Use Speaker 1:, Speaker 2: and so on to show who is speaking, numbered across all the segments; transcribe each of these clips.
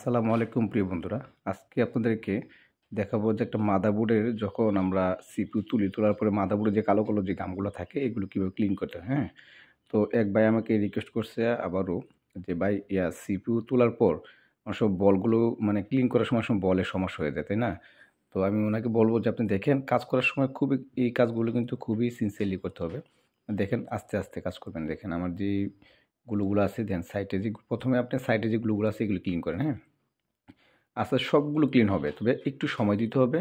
Speaker 1: আসসালামু আলাইকুম প্রিয় বন্ধুরা। আজকে আপনাদেরকে দেখাবো যে একটা মাদারবোর্ডের যখন আমরা সিপিইউ তোলার পরে মাদারবোর্ডে যে কালো, কালো যে গামগুলো থাকে এগুলো কীভাবে ক্লিন করতে হয়, হ্যাঁ? তো এক ভাই আমাকে রিকোয়েস্ট করছে আবারও যে ভাই সিপিইউ তোলার পর অনেক সময় বলগুলো মানে ক্লিন করার সময় বলের সমস্যা হয়ে যায়, তাই না? তো আমি ওনাকে বলব যে আপনি দেখেন কাজ করার সময় খুবই এই কাজগুলো কিন্তু খুবই সিনসিয়ারলি করতে হবে। দেখেন আস্তে, আস্তে কাজ করবেন। দেখেন আমার যে গ্লুগুলো আছে দেন সাইডে যে ১ম এ আপনি সাইডে যে গ্লুগুলো আছে এগুলো ক্লিন করেন, হ্যাঁ? আচ্ছা সবগুলো ক্লিন হবে। তবে একটু সময় দিতে হবে।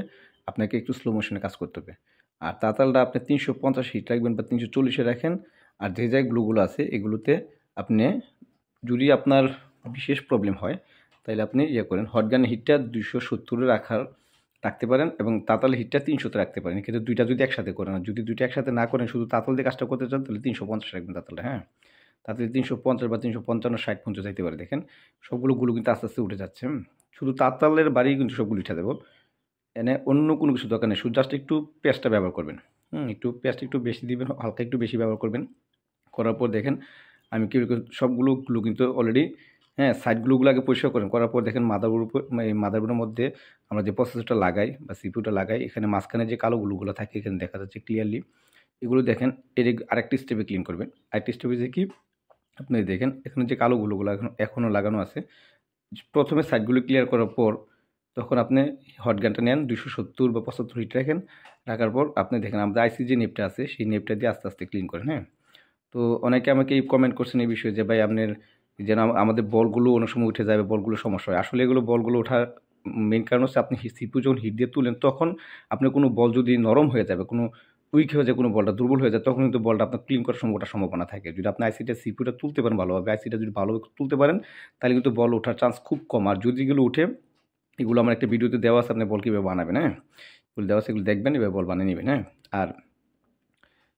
Speaker 1: আপনাকে একটু স্লো মোশনে কাজ করতে হবে। আর তাতালটা আপনি ৩৫০ হিট রাখবেন বা ৩৪০ এ রাখেন। আর যে গ্লুগুলো আছে এগুলোতে আপনি যদি আপনার বিশেষ প্রবলেম হয় তাইলে আপনি করেন হট গানের হিটটা ২৭০ এ রাখতে পারেন এবং তাতালের হিটটা ৩০০ তে রাখতে পারেন। কিন্তু ২ টা যদি একসাথে করেন আর যদি ২ টা একসাথে না করেন শুধু তাতাল দিয়ে কাজটা করতে চান তাহলে ৩৫০ রাখবেন তাতালটা, হ্যাঁ? তাতে ৩৫০ বা ৩৫৫, ৬০ পর্যন্ত যাইতে পারে দেখেন। সবগুলো গ্লু কিন্তু আস্তে, আস্তে উঠে যাচ্ছে, হুম? শুধু তাতালের বাড়ি কিন্তু সবগুলো উঠে দেব। এনে অন্য কোনো কিছু দরকার নেই। শুধু জাস্ট একটু পেস্টটা ব্যবহার করবেন। একটু পেস্ট একটু বেশি দিবেন, হালকা একটু বেশি ব্যবহার করবেন। করার পর দেখেন আমি কি সবগুলো গ্লু কিন্তু অলরেডি, হ্যাঁ, সাইড গ্লুগুলো আগে পরিষ্কার করেন। করার পর দেখেন এই মাদারবোর্ডের মধ্যে আমরা যে প্রসেসরটা লাগাই বা সিপিইউটা লাগাই এখানে মাঝখানে যে কালো গ্লুগুলো থাকে এখানে দেখা যাচ্ছে ক্লিয়ারলি। এগুলো দেখেন এর আরেকটি স্টেপে ক্লিন করবেন। আরেকটি স্টেপে যে কি আপনি দেখেন এখানে যে কালো গ্লুগুলো এখনও লাগানো আছে। প্রথমে সাইডগুলো ক্লিয়ার করার পর তখন আপনি হট গানটা নেন ২৭০ বা ৭৫ হিট রাখেন। রাখার পর আপনি দেখেন আমাদের আইসি যে নেপটা আছে সেই নেপটা দিয়ে আস্তে, আস্তে ক্লিন করেন, হ্যাঁ? তো অনেকে আমাকে কমেন্ট করছেন এই বিষয়ে যে ভাই আপনার যেন আমাদের বলগুলো অনেক সময় উঠে যায় বা বলগুলো সমস্যা হয়। আসলে এগুলো বলগুলো ওঠার মেইন কারণ হচ্ছে আপনি সিপিইউ যখন হিট দিয়ে তুলেন তখন আপনার কোনো বল যদি নরম হয়ে যায় বা কোনো উইক হয়ে যায়, কোনো বলটা দুর্বল হয়ে যায় তখন কিন্তু বলটা আপনার ক্লিন করার ওঠার সম্ভাবনা থাকে। যদি আপনি সিপিইউটা তুলতে পারেন ভালোভাবে, আইসিটা যদি ভালোভাবে তুলতে পারেন তাহলে কিন্তু বল ওঠার চান্স খুব কম। আর যদি এগুলো উঠে এগুলো আমার একটা ভিডিওতে দেওয়া আছে আপনি বল কীভাবে বানাবেন, হ্যাঁ? এগুলো দেওয়া আছে এগুলো দেখবেন এভাবে বল বানিয়ে নিবেন, হ্যাঁ? আর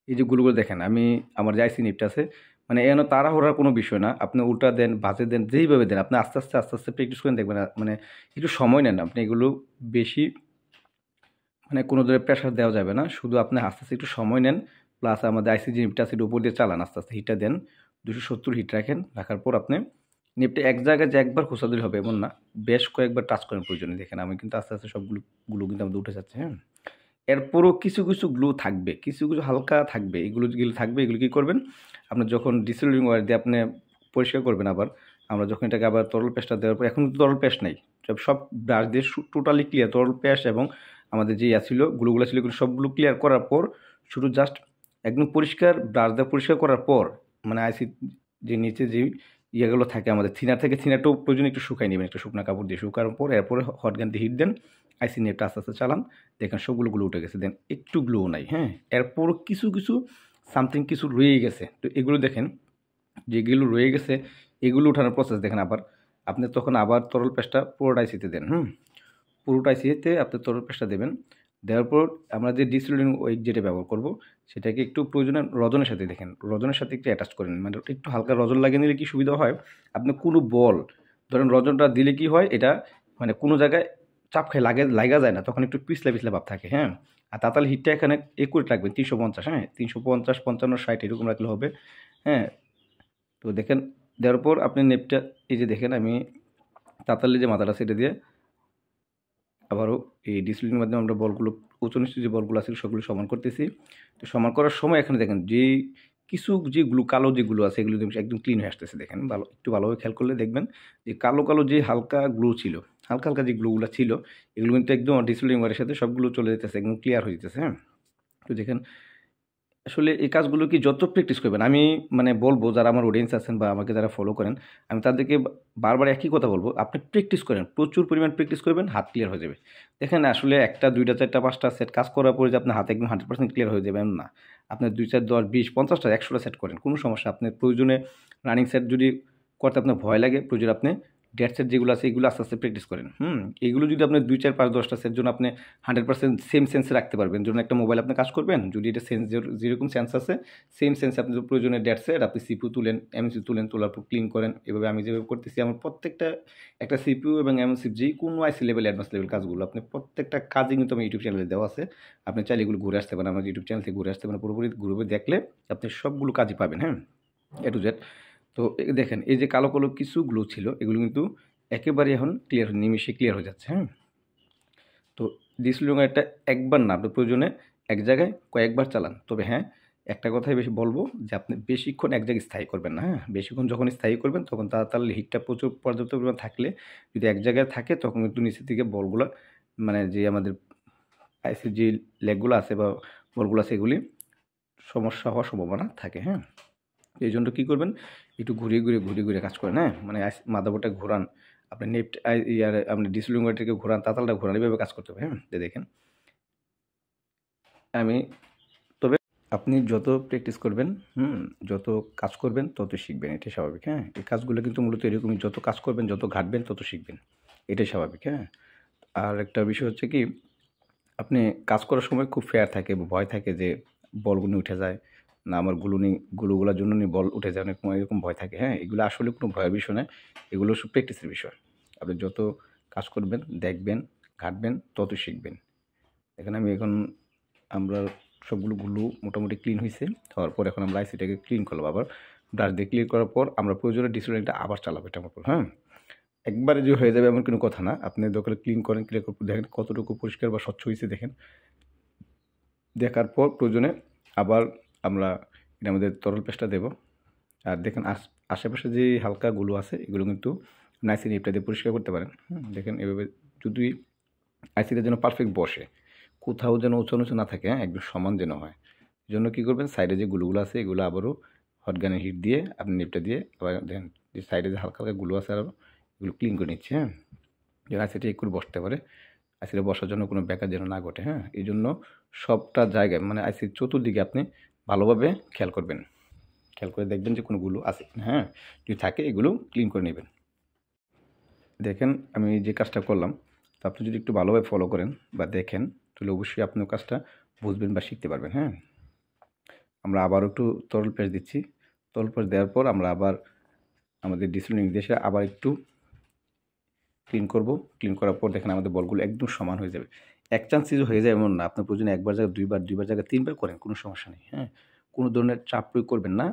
Speaker 1: এই যে গ্লুগুলো দেখেন আমি আমার যে আইসি নিপটা আছে মানে এখানে তাড়াহুড়ার কোনো বিষয় না। আপনি উল্টা দেন, বাজে দেন, যেইভাবে দেন আপনি আস্তে, আস্তে, আস্তে, আস্তে প্র্যাকটিস করেন দেখবেন মানে একটু সময় নেন। আপনি এগুলো বেশি মানে কোনো ধরনের প্রেশার দেওয়া যাবে না। শুধু আপনি আস্তে, আস্তে একটু সময় নেন। প্লাস আমাদের আইসি যে নিপটা আছে এটার উপর দিয়ে চালান আস্তে, আস্তে হিটটা দেন। ২৭০ হিট রাখেন। রাখার পর আপনি নিপটা এক জায়গায় যে একবার ঘষা দিলে হবে এমন না। বেশ কয়েকবার টাচ করেন প্রয়োজনে। দেখেন আমি কিন্তু আস্তে, আস্তে সবগুলো কিন্তু আমাদের উঠে যাচ্ছে, হ্যাঁ? এরপরও কিছু, কিছু গ্লু থাকবে। কিছু, কিছু হালকা থাকবে। এগুলো যেগুলো থাকবে এগুলো কি করবেন? আপনি যখন ডিসোল্ডিং ওয়্যার দিয়ে আপনি পরিষ্কার করবেন আবার, আমরা যখন এটাকে আবার তরল পেস্টটা দেওয়ার পর এখন কিন্তু তরল পেস্ট নাই। সব ব্রাশ দিয়ে টোটালি ক্লিয়ার তরল পেস্ট এবং আমাদের যে ছিল গ্লুগুলো ছিল এগুলো সবগুলো ক্লিয়ার করার পর শুধু জাস্ট একদম পরিষ্কার ব্রাশ দিয়ে পরিষ্কার করার পর মানে আইসি যে নিচে যে ইয়েগুলো থাকে আমাদের থিনার থেকে থিনারটাও প্রয়োজনে একটু শুকায় নেবেন একটা শুকনা কাপড় দিয়ে। শুকানোর পর এরপরে হট গান দিয়ে হিট দেন। আইসি নেটটা আস্তে, আস্তে চালান। দেখেন সবগুলো গ্লু উঠে গেছে। দেন একটু গ্লুও নাই, হ্যাঁ? এরপরও কিছু, কিছু সামথিং কিছু রয়েই গেছে। তো এগুলো দেখেন যেগুলো রয়ে গেছে এগুলো উঠানোর প্রসেস দেখেন আবার। আপনি তখন আবার তরল পেস্টটা পুরোটা আইসিতে দেন, হুম? পুরোটা আইসিতে আপনি তরল পেস্টটা দেবেন। দেওয়ার পর আমরা যে ডিসোল্ডিং ওয়েট যেটা ব্যবহার করব সেটাকে একটু প্রয়োজনে রজনের সাথে দেখেন। রজনের সাথে একটু অ্যাটাচ করে নিন। মানে একটু হালকা রজন লাগিয়ে নিলে কি সুবিধা হয়? আপনি কোনো বল ধরেন রজনটা দিলে কি হয় এটা মানে কোনো জায়গায় চাপ খায় লাগা যায় না। তখন একটু পিছলা, পিছলা ভাব থাকে, হ্যাঁ? আর তাতাল হিটটা এখানে একুরেট রাখবেন ৩৫০, হ্যাঁ? ৩৫০, ৫৫, ৬০ এরকম রাখলে হবে, হ্যাঁ? তো দেখেন দেওয়ার পর আপনি নেপটা এই যে দেখেন আমি তাতালের যে মাথাটা সেটা দিয়ে আবারও এই ডিসিপ্লিনের মাধ্যমে আমরা বলগুলো উঁচু নিচু যে বলগুলো আছে সবগুলো সমান করতেছি। তো সমান করার সময় এখানে দেখেন যে কিছু যেগুলো কালো যেগুলো আছে এগুলো একদম ক্লিন হয়ে আসতেছে দেখেন। একটু ভালোভাবে খেয়াল করলে দেখবেন যে কালো, কালো যে হালকা গ্লু ছিল, হালকা, হালকা যে গ্লুগুলা ছিল এগুলো কিন্তু একদম ডিসিপ্লিন ওয়ারের সাথে সবগুলো চলে যেতেছে, একদম ক্লিয়ার হয়ে যেতেছে, হ্যাঁ? তো দেখেন আসলে এই কাজগুলো কি যত প্র্যাকটিস করবেন আমি মানে বলব যারা আমার অডিয়েন্স আছেন বা আমাকে যারা ফলো করেন, আমি তাদেরকে বারবার একই কথা বলব, আপনি প্র্যাকটিস করেন। প্রচুর পরিমাণ প্র্যাকটিস করবেন, হাত ক্লিয়ার হয়ে যাবে। দেখেন আসলে ১ টা ২ টা ৪ টা ৫ টা সেট কাজ করার পরে যে আপনার হাত একদম 100% ক্লিয়ার হয়ে যাবে এমন না। আপনার ২, ৪, ১০, ২০, ৫০ টা ১০০ টা সেট করেন। কোনো সমস্যা আপনার প্রয়োজনে রানিং সেট যদি করতে আপনার ভয় লাগে, প্রয়োজনে আপনি ডেড সেট যেগুলো আছে এগুলো আস্তে, আস্তে প্র্যাকটিস করেন। এগুলো যদি আপনি ২, ৪, ৫, ১০ টা সেট জন্য আপনি 100% সেম সেন্সে রাখতে পারবেন। ধরুন একটা মোবাইল আপনি কাজ করবেন, যদি এটা সেন্স যেরকম সেন্স আছে, সেম সেন্সে আপনি প্রয়োজনে ডেড সেট আপনি সিপিইউ তুলেন, এমএমসি তুলেন, তোলার পর ক্লিন করেন। এভাবে আমি যেভাবে করতেছি আমার প্রত্যেকটা একটা সিপিইউ এবং এমএমসি যেকোনো আইসি লেভেল, অ্যাডভান্স লেভেল কাজগুলো আপনি প্রত্যেকটা কাজই কিন্তু আমার ইউটিউব চ্যানেলে দেওয়া আছে। আপনি চাইলে এগুলো ঘুরে আসতে পারেন। আমার ইউটিউব চ্যানেল থেকে ঘুরে আসতে পারেন। পুরোপুরি গ্রুপে দেখলে আপনি সবগুলো কাজই পাবেন, হ্যাঁ? A to Z। তো দেখেন এই যে কালো, কালো কিছু গ্লু ছিল এগুলো কিন্তু একেবারে এখন ক্লিয়ার, নিমিশে ক্লিয়ার হয়ে যাচ্ছে। হ্যাঁ, তো ডিসপ্লে এটা একবার না, আপনি প্রয়োজনে এক জায়গায় কয়েকবার চালান। তবে হ্যাঁ, একটা কথাই বেশি বলবো যে আপনি বেশিক্ষণ এক জায়গায় স্থায়ী করবেন না। হ্যাঁ, বেশিক্ষণ যখন স্থায়ী করবেন তখন তার হিটটা প্রচুর পর্যাপ্ত পরিমাণ থাকলে যদি এক জায়গায় থাকে তখন কিন্তু নিচের দিকে বলগুলো মানে যে আমাদের আইসির যে লেগগুলো আছে বা বলগুলো আছে এগুলি সমস্যা হওয়ার সম্ভাবনা থাকে। হ্যাঁ, এই জন্য কী করবেন, একটু ঘুরিয়ে কাজ করেন। হ্যাঁ, মানে মাদারবোর্ডটা ঘোরান, আপনি নেট আপনি ডিসপ্লে ঘোরান, তাতালটা ঘোরান, এভাবে কাজ করতে হবে। হ্যাঁ, দেখেন আমি, তবে আপনি যত প্র্যাকটিস করবেন, যত কাজ করবেন তত শিখবেন, এটাই স্বাভাবিক। হ্যাঁ, এই কাজগুলো কিন্তু মূলত এরকমই, যত কাজ করবেন যত ঘাটবেন তত শিখবেন, এটাই স্বাভাবিক। হ্যাঁ, আর একটা বিষয় হচ্ছে কি, আপনি কাজ করার সময় খুব ফেয়ার থাকে, ভয় থাকে যে বলগুলো উঠে যায় না, আমার গুলোগুলোর জন্য বল উঠে যায়, অনেক এরকম ভয় থাকে। হ্যাঁ, এগুলো আসলে কোনো ভয়ের বিষয় নয়, এগুলো সব প্র্যাকটিসের বিষয়। আপনি যত কাজ করবেন, দেখবেন, ঘাটবেন, তত শিখবেন। এখানে আমরা সবগুলো মোটামুটি ক্লিন হয়েছে, হওয়ার পর এখন আমরা আইসিটাকে ক্লিন করলাম, আবার ব্রাশ দিয়ে ক্লিন করার পর আমরা প্রয়োজনে ডিসপ্লেটা আবার চালাবো এটার উপর। হ্যাঁ, একবারে যে হয়ে যাবে এমন কোনো কথা না, আপনি দরকার ক্লিন করেন, ক্লিয়ার করে দেখেন কতটুকু পরিষ্কার বা স্বচ্ছ হয়েছে দেখেন। দেখার পর প্রয়োজনে আবার আমরা এটা আমাদের তরল পেস্টটা দেবো। আর দেখেন আশেপাশে যে হালকা গুলো আছে এগুলো কিন্তু নাইসিন ইপটা দিয়ে পরিষ্কার করতে পারেন। দেখেন এভাবে যদি আইসিটা যেন পারফেক্ট বসে, কোথাও যেন উঁচু না থাকে, হ্যাঁ, একদম সমান যেন হয়। এই জন্য কী করবেন, সাইডে যে গুলোগুলো আছে এগুলো আবারও হট গানের হিট দিয়ে আপনি নিপটা দিয়ে আবার দেখেন যে সাইডে যে হালকা হালকা গুলো আছে আরও এগুলো ক্লিন করে নিচ্ছে। হ্যাঁ, যেন আইসিটা একটু বসতে পারে, আইসিটা বসার জন্য কোনো ব্যাঘাত যেন না ঘটে। হ্যাঁ, এই জন্য সবটা জায়গায় মানে আইসির চতুর্দিকে আপনি ভালোভাবে খেয়াল করবেন, খেয়াল করে দেখবেন যে কোনোগুলো আছে। হ্যাঁ, যদি থাকে এগুলো ক্লিন করে নেবেন। দেখেন আমি যে কাজটা করলাম, তো আপনি যদি একটু ভালোভাবে ফলো করেন বা দেখেন তাহলে অবশ্যই আপনিও কাজটা বুঝবেন বা শিখতে পারবেন। হ্যাঁ, আমরা আবারও একটু তরল পেস্ট দিচ্ছি, তরল পেস্ট দেওয়ার পর আমরা আবার আমাদের ডিসপ্লে দিয়ে আবার একটু ক্লিন করব। ক্লিন করার পর দেখেন আমাদের বলগুলো একদম সমান হয়ে যাবে। এক চান্সে হয়ে যায় এমন না, আপনার প্রয়োজনে একবার জায়গায় দুইবার জায়গায় তিনবার করেন, কোনো সমস্যা নেই। হ্যাঁ, কোনো ধরনের চাপ প্রয়োগ করবেন না,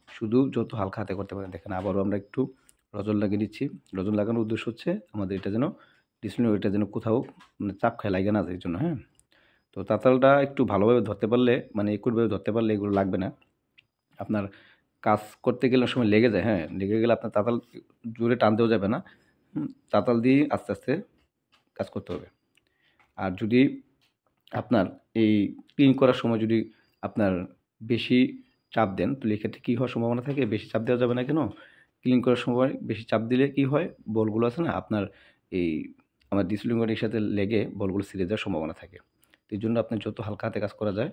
Speaker 1: শুধু যত হালকা হাতে করতে পারেন। দেখেন আবারও আমরা একটু রজন লাগিয়ে দিচ্ছি। রজন লাগানোর উদ্দেশ্য হচ্ছে আমাদের এটা যেন ডিসপ্লে এটা যেন কোথাও মানে চাপ খায় লাগে না যায়, এই জন্য। হ্যাঁ, তো তাতালটা একটু ভালোভাবে ধরতে পারলে, মানে একুটভাবে ধরতে পারলে এগুলো লাগবে না। আপনার কাজ করতে গেলে সময় লেগে যায়। হ্যাঁ, লেগে গেলে আপনার তাতাল জোরে টান দেওয়া যাবে না, তাতাল দিয়ে আস্তে আস্তে কাজ করতে হবে। আর যদি আপনার এই ক্লিন করার সময় যদি আপনার বেশি চাপ দেন তাহলে এক্ষেত্রে কী হওয়ার সম্ভাবনা থাকে, বেশি চাপ দেওয়া যাবে না কেন, ক্লিন করার সময় বেশি চাপ দিলে কি হয়, বলগুলো আছে না আপনার এই আমার ডিসপ্লে সাথে লেগে বলগুলো ছিঁড়ে যাওয়ার সম্ভাবনা থাকে। এই জন্য আপনি যত হালকা হাতে কাজ করা যায়,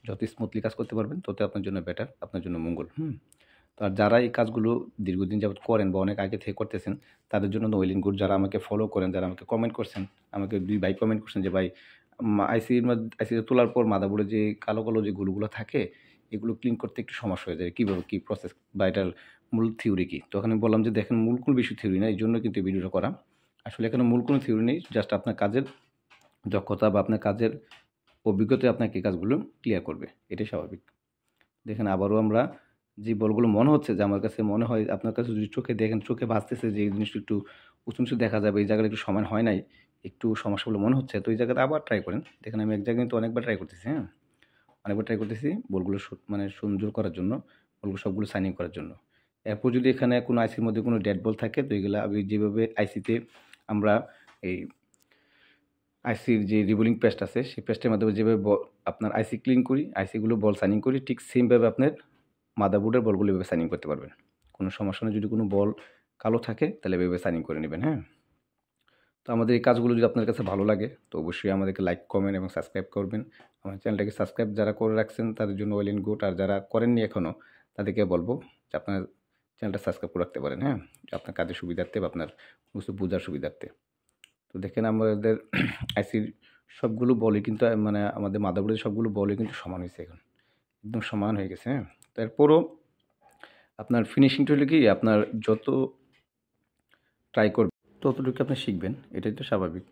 Speaker 1: যত স্মুথলি কাজ করতে পারবেন তত আপনার জন্য বেটার, আপনার জন্য মঙ্গল। তো আর যারা এই কাজগুলো দীর্ঘদিন যাবত করেন বা অনেক আগে থেকে করতেছেন তাদের জন্য ওয়েল এন্ড গুড। যারা আমাকে ফলো করেন, যারা আমাকে কমেন্ট করছেন, আমাকে 2 ভাই কমেন্ট করছেন যে ভাই আইসিতে তোলার পর মাদারবোর্ডে যে কালো যে গুলো থাকে এগুলো ক্লিন করতে একটু সমস্যা হয়ে যায়, কীভাবে কী প্রসেস বা এটার মূল থিওরি কী। তো ওখানে বললাম যে দেখেন মূল কোনো বেশি থিওরি না, এই জন্য কিন্তু এই ভিডিওটা করা। আসলে এখানে মূল কোনো থিওরি নেই, জাস্ট আপনার কাজের দক্ষতা বা আপনার কাজের অভিজ্ঞতায় আপনাকে এই কাজগুলো ক্লিয়ার করবে, এটাই স্বাভাবিক। দেখেন আবারও আমরা যে বলগুলো মনে হচ্ছে যে আমার কাছে মনে হয়, আপনার কাছে যদি চোখে দেখেন, চোখে ভাসতেছে যে এই জিনিসটা একটু উঁচু দেখা যাবে, এই জায়গাটা একটু সমান হয় নাই, একটু সমস্যা বলে মনে হচ্ছে, তো এই জায়গাটা আবার ট্রাই করেন। দেখেন আমি এক জায়গায় কিন্তু অনেকবার ট্রাই করতেছি। হ্যাঁ, অনেকবার ট্রাই করতেছি বলগুলো মানে সুন্দর করার জন্য, বলগুলো সবগুলো সাইনিং করার জন্য। এরপর যদি এখানে কোনো আইসির মধ্যে কোনো ডেড বল থাকে তো এগুলো আমি যেভাবে আইসিতে আমরা এই আইসির যে রিবোলিং পেস্ট আছে সেই পেস্টের মাধ্যমে যেভাবে আপনার আইসি ক্লিন করি, আইসিগুলো বল সাইনিং করি, ঠিক সেমভাবে আপনার মাদারবোর্ডের বলগুলো এভাবে সাইনিং করতে পারবেন। কোনো সমস্যা নেই, যদি কোনো বল কালো থাকে তাহলে এভাবে সাইনিং করে নেবেন। হ্যাঁ, তো আমাদের এই কাজগুলো যদি আপনার কাছে ভালো লাগে তো অবশ্যই আমাদেরকে লাইক, কমেন্ট এবং সাবস্ক্রাইব করবেন। আমার চ্যানেলটাকে সাবস্ক্রাইব যারা করে রাখছেন তাদের জন্য ওয়েল এন্ড গুড, আর যারা করেননি এখনও তাদেরকে বলবো যে আপনার চ্যানেলটা সাবস্ক্রাইব করে রাখতে পারেন। হ্যাঁ, আপনার কাজের সুবিধার্থে বা আপনার কিছু বোঝার সুবিধার্থে। তো দেখেন আমাদের আইসির সবগুলো বলই কিন্তু মানে আমাদের মাদারবোর্ডের সবগুলো বলই কিন্তু সমান হয়েছে, এখন একদম সমান হয়ে গেছে। হ্যাঁ, তারপরও আপনার ফিনিশিংটা হলে কি আপনার যত ট্রাই করবেন ততটুকু আপনি শিখবেন, এটাই তো স্বাভাবিক।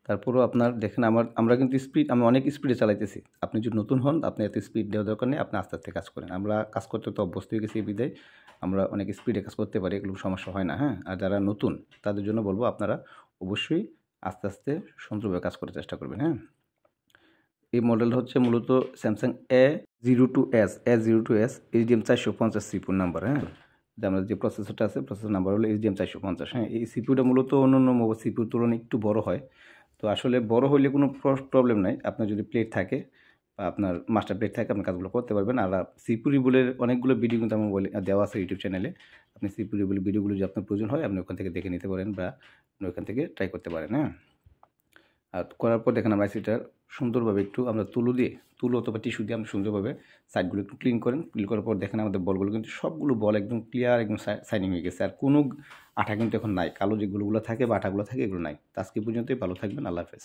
Speaker 1: তারপরেও আপনার দেখেন আমরা কিন্তু আমি অনেক স্পিডে চালাইতেছি। আপনি যদি নতুন হন আপনি এত স্পিড দেওয়ার দরকার নেই, আপনি আস্তে আস্তে কাজ করেন। আমরা কাজ করতে তো অভ্যস্ত হয়ে গেছি বিধায় আমরা অনেক স্পিডে কাজ করতে পারি, এগুলো সমস্যা হয় না। হ্যাঁ, আর যারা নতুন তাদের জন্য বলবো আপনারা অবশ্যই আস্তে আস্তে সুন্দরভাবে কাজ করার চেষ্টা করবেন। হ্যাঁ, এই মডেলটা হচ্ছে মূলত স্যামসাং A02s HDM 450 সিপিউর নাম্বার। হ্যাঁ, যে আমরা যে প্রসেসরটা আছে প্রসেসর নাম্বার হলো HDM 450। হ্যাঁ, এই সিপিউটা মূলত অন্যান্য সিপিউর তুলনায় একটু বড় হয়। তো আসলে বড় হইলে কোনো প্রবলেম নাই, আপনার যদি প্লেট থাকে বা আপনার মাস্টার প্লেট থাকে আপনি কাজগুলো করতে পারবেন। আর সিপিউরি বলে অনেকগুলো ভিডিও কিন্তু আমার বলে দেওয়া আছে ইউটিউব চ্যানেলে। আপনি সিপিউরি বলে ভিডিওগুলো যদি আপনার প্রয়োজন হয় আপনি ওখান থেকে দেখে নিতে পারেন বা আপনি ওখান থেকে ট্রাই করতে পারেন। হ্যাঁ, আর করার পর দেখেন আমরা আইসিটা সুন্দরভাবে একটু আমরা তুলো অথবা টিস্যু দিয়ে আপনি সুন্দরভাবে সাইডগুলো একটু ক্লিন করেন। ক্লিন করার পর দেখেন আমাদের বলগুলো কিন্তু সবগুলো বল একদম ক্লিয়ার, একদম শাইনিং হয়ে গেছে। আর কোনো আঠা কিন্তু এখন নাই, কালো যেগুলো থাকে বা আঠাগুলো থাকে এগুলো নাই। তো আজকে পর্যন্তই, ভালো থাকবেন, আল্লাহ হাফেজ।